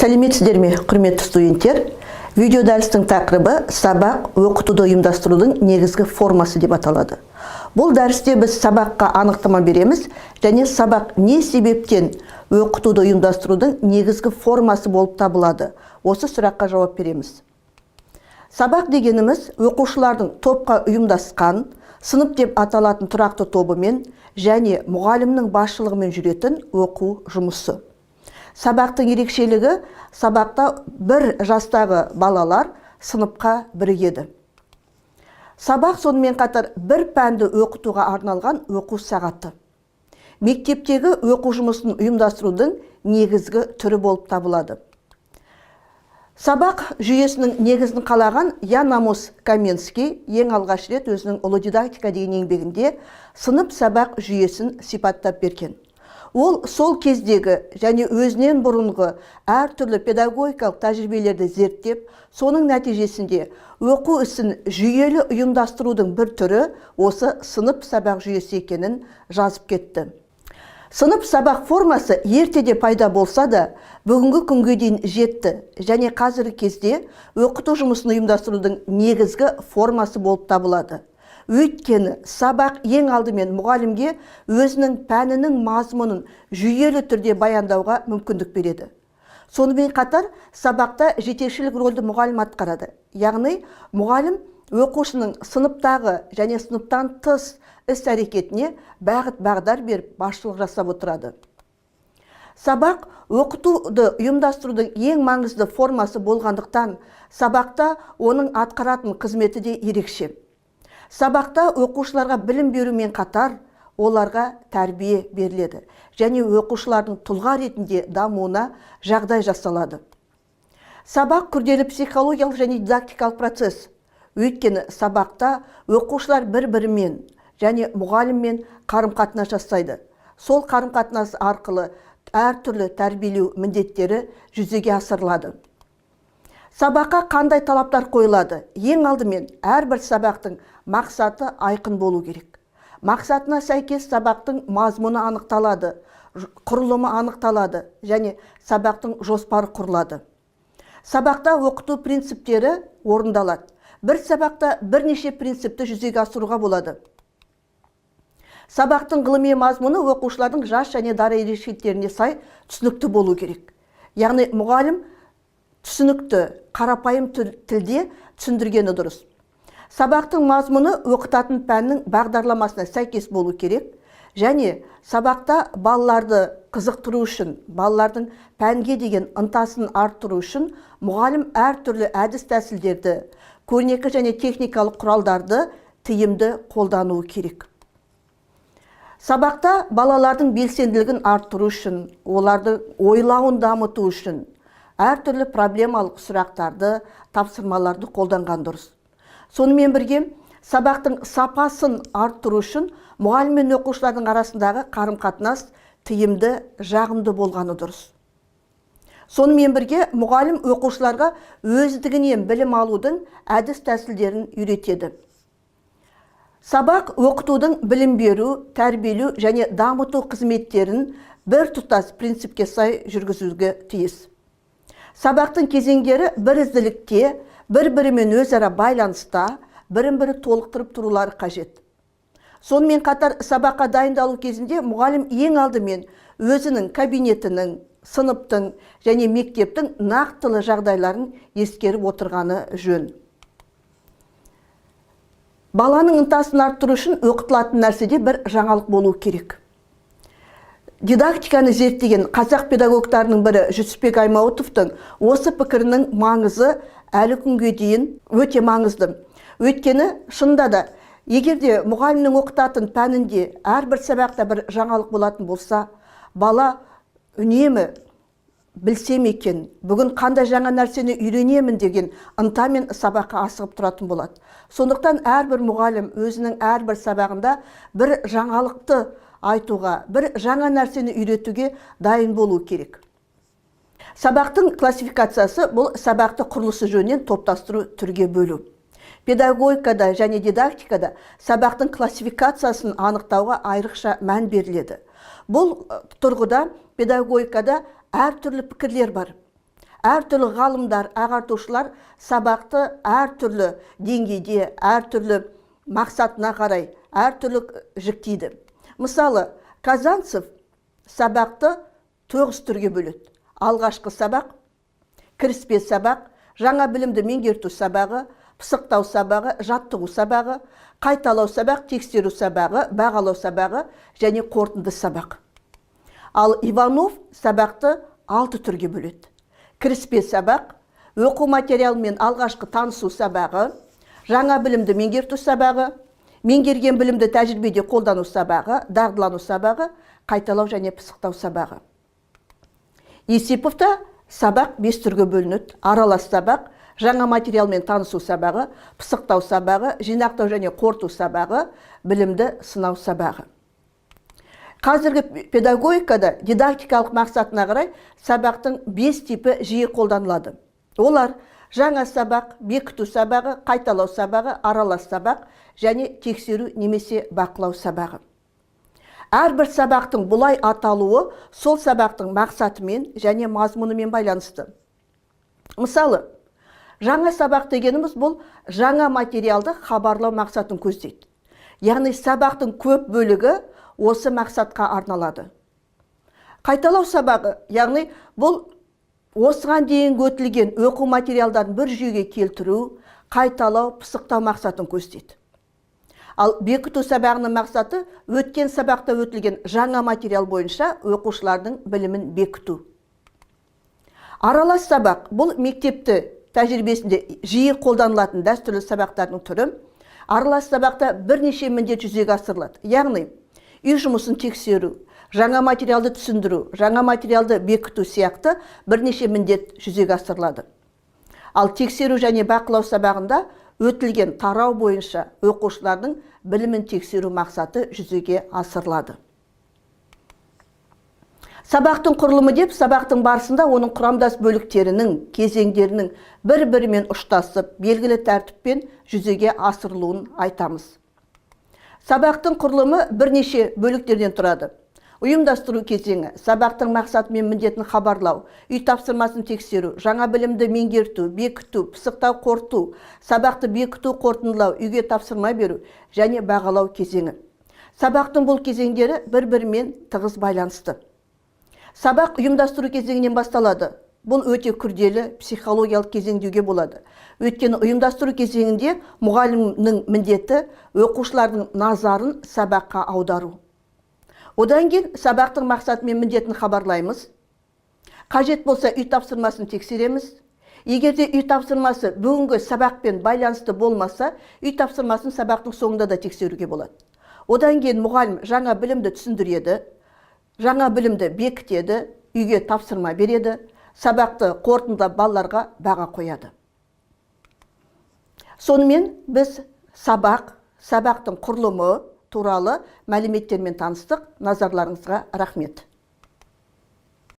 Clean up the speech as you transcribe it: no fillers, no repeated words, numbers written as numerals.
Сәлеметсіздер ме, құрметті студенттер? Видео дәрістің тақырыбы сабақ оқытуды ұйымдастырудың негізгі формасы деп аталады. Бұл дәрісте біз сабаққа анықтама береміз және сабақ не себептен оқытуды ұйымдастырудың негізгі формасы болып табылады. Осы сұраққа жауап береміз. Сабақ дегеніміз оқушылардың топқа ұйымдасқан, сынып деп аталатын тұрақты тобымен және мұғалімнің басшылығымен жүретін оқу жұмысы. Сабақтың ерекшелігі, сабақта бір жастағы балалар сыныпқа бірігеді. Сабақ сонымен қатар бір пәнді оқытуға арналған оқу сағаты. Мектептегі оқу жұмысын ұйымдастырудың негізгі түрі болып табылады. Сабақ жүйесінің негізін қалаған Ян Амос Коменский ең алғаш рет өзінің ұлы дидактика деген еңбегінде сынып сабақ жүйесін сипаттап берген. Ол сол кездегі және өзінен бұрынғы әртүрлі педагогикалық тәжірибелерді зерттеп, соның нәтижесінде оқу ісін жүйелі ұйымдастырудың бір түрі осы сынып сабақ жүйесі екенін жазып кетті. Сынып сабақ формасы ертеде пайда болса да, бүгінгі күнге дейін жетті және қазіргі кезде оқыту жұмысын ұйымдастырудың негізгі формасы болып табылады. Өйткені сабақ ең алдымен мұғалімге өзінің пәнінің мазмұнын жүйелі түрде баяндауға мүмкіндік береді. Сонымен қатар сабақта жетекшілік рөлді мұғалім атқарады. Яғни мұғалім оқушының сыныптағы және сыныптан тыс іс-әрекетіне бағыт-бағдар беріп басшылық жасап отырады. Сабақ оқытуды ұйымдастырудың ең маңызды формасы болғандықтан, сабақта оның атқаратын қызметі де ерекше. Сабақта оқушыларға білім берумен қатар, оларға тәрбие беріледі және оқушылардың тұлға ретінде дамуына жағдай жасалады. Сабақ күрделі психологиялық және дидактикалық процесс. Өйткені сабақта оқушылар бір-бірімен және мұғаліммен қарым-қатынас жасайды. Сол қарым-қатынас арқылы әртүрлі тәрбиелеу міндеттері жүзеге асырылады. Сабаққа қандай талаптар қойылады? Ең алдымен әрбір сабақтың мақсаты айқын болу керек. Мақсатына сәйкес сабақтың мазмұны анықталады, құрылымы анықталады және сабақтың жоспары құрылады. Сабақта оқыту принциптері орындалады. Бір сабақта бірнеше принципті жүзеге асыруға болады. Сабақтың ғылыми мазмұны оқушылардың жас және дара ерекшеліктеріне сай түсінікті болу керек. Яғни мұғалім түсінікті, қарапайым тілде түсіндіргені дұрыс. Сабақтың мазмұны оқытатын пәннің бағдарламасына сәйкес болу керек және сабақта балаларды қызықтыру үшін, балалардың пәнге деген ынтасын арттыру үшін мұғалім әртүрлі әдіс тәсілдерді, көрнекі және техникалық құралдарды тиімді қолдануы керек. Сабақта балалардың белсенділігін арттыру үшін, оларды ойлауын дамыту үшін әртүрлі проблемалық сұрақтарды, тапсырмаларды қолданған дұрыс. Сонымен бірге, сабақтың сапасын арттыру үшін мұғалім мен оқушылардың арасындағы қарым-қатынас тиімді, жағымды болғаны дұрыс. Сонымен бірге, мұғалім оқушыларға өздігінен білім алудың әдіс тәсілдерін үйретеді. Сабақ оқытудың білім беру, тәрбиелеу және дамыту қызметтерін бір тұтас принципке сай жүргізуге тиіс. Сабақтың кезеңдері бірізділікте, бір-бірімен өзара байланыста, бірін-бірі толықтырып тұрулары қажет. Сонымен қатар сабаққа дайындалу кезінде мұғалім ең алдымен өзінің кабинетінің, сыныптың және мектептің нақтылы жағдайларын ескеріп отырғаны жөн. Баланың ынтасын арттыру үшін оқытылатын нәрседе бір жаңалық болу керек. Дидактиканы зерттеген қазақ педагогтарының бірі Жүсіпбек Аймауытовтың осы пікірінің маңызы әлі күнге дейін өте маңызды. Өйткені шынында да, егерде мұғалімнің оқытатын пәнінде әрбір сабақта бір жаңалық болатын болса, бала үнемі білсем екен, бүгін қандай жаңа нәрсені үйренемін деген ынтамен сабаққа асығып тұратын болады. Сондықтан әрбір мұғалім өзінің әрбір сабағында бір жаңалықты айтуға, бір жаңа нәрсені үйретуге дайын болу керек. Сабақтың классификациясы бұл сабақты құрылысы жөнінен топтастыру түрге бөлу. Педагогикада және дидактикада сабақтың классификациясын анықтауға айрықша мән беріледі. Бұл тұрғыда педагогикада әртүрлі пікірлер бар. әртүрлі ғалымдар, ағартушылар сабақты әртүрлі деңгейде, әртүрлі мақсатына қарай, әртүрлі жіктейді. Мысалы, Казанцев сабақты 9 түрге бөледі. Алғашқы сабақ, кіріспе сабақ, жаңа білімді меңгерту сабағы, пысықтау сабағы, жаттығу сабағы, қайталау сабақ, тексеру сабағы, бағалау сабағы және қорытынды сабақ. Ал Иванов сабақты 6 түрге бөледі. Кіріспе сабақ, оқу материалымен алғашқы танысу сабағы, жаңа білімді меңгерту сабағы, меңгерген білімді тәжірибеде қолдану сабағы, дағдылану сабағы, қайталау және пысықтау сабағы. Есиповта сабақ 5 түрге бөлінеді. Аралас сабақ, жаңа материалмен танысу сабағы, пысықтау сабағы, жинақтау және қорыту сабағы, білімді сынау сабағы. Қазіргі педагогикада дидактикалық мақсатына қарай сабақтың 5 типі жиі қолданылады. Олар жаңа сабақ, бекіту сабағы, қайталау сабағы, аралас сабақ және тексеру немесе бақылау сабағы. Әрбір сабақтың бұлай аталуы сол сабақтың мақсатымен және мазмұнымен байланысты. Мысалы, жаңа сабақ дегеніміз бұл жаңа материалды хабарлау мақсатын көздейді. Яғни сабақтың көп бөлігі осы мақсатқа арналады. Қайталау сабағы, яғни бұл осыған дейін өтілген оқу материалдарын бір жүйеге келтіру, қайталау, пысықтау мақсатын көздейді. Ал бекіту сабағының мақсаты өткен сабақта өтілген жаңа материал бойынша оқушылардың білімін бекіту. Аралас сабақ бұл мектепті тәжірибесінде жиі қолданылатын дәстүрлі сабақтардың түрі. Аралас сабақта бірнеше міндет жүзеге асырылады. Яғни, үй жұмысын тексеру, жаңа материалды түсіндіру, жаңа материалды бекіту сияқты бірнеше міндет жүзеге асырылады. Ал тексеру және бақылау сабағында өтілген тарау бойынша оқушылардың білімін тексеру мақсаты жүзеге асырылады. Сабақтың құрылымы деп, сабақтың барысында оның құрамдас бөліктерінің, кезеңдерінің бір-бірімен ұштасып, белгілі тәртіппен жүзеге асырылуын айтамыз. Сабақтың құрылымы бірнеше бөліктерден тұрады. Ұйымдастыру кезеңі, сабақтың мақсаты мен міндетін хабарлау, үй тапсырмасын тексеру, жаңа білімді меңгерту, бекіту, пысықтау, қорыту, сабақты бекіту, қорытындылау, үйге тапсырма беру және бағалау кезеңі. Сабақтың бұл кезеңдері бір-бірімен тығыз байланысты. Сабақ ұйымдастыру кезеңінен басталады. Бұл өте күрделі психологиялық кезең деуге болады. Өйткені ұйымдастыру кезеңінде мұғалімнің міндеті оқушылардың назарын сабаққа аудару. Одан кейін сабақтың мақсаты мен міндетін хабарлаймыз. Қажет болса үй тапсырмасын тексереміз. Егерде үй тапсырмасы бүгінгі сабақпен байланысты болмаса, үй тапсырмасын сабақтың соңында да тексеруге болады. Одан кейін мұғалім жаңа білімді түсіндіреді, жаңа білімді бекітеді, үйге тапсырма береді, сабақты қорытындылап балаларға баға қояды. Сонымен біз сабақтың құрылымы туралы мәліметтермен таныстық. Назарларыңызға рахмет.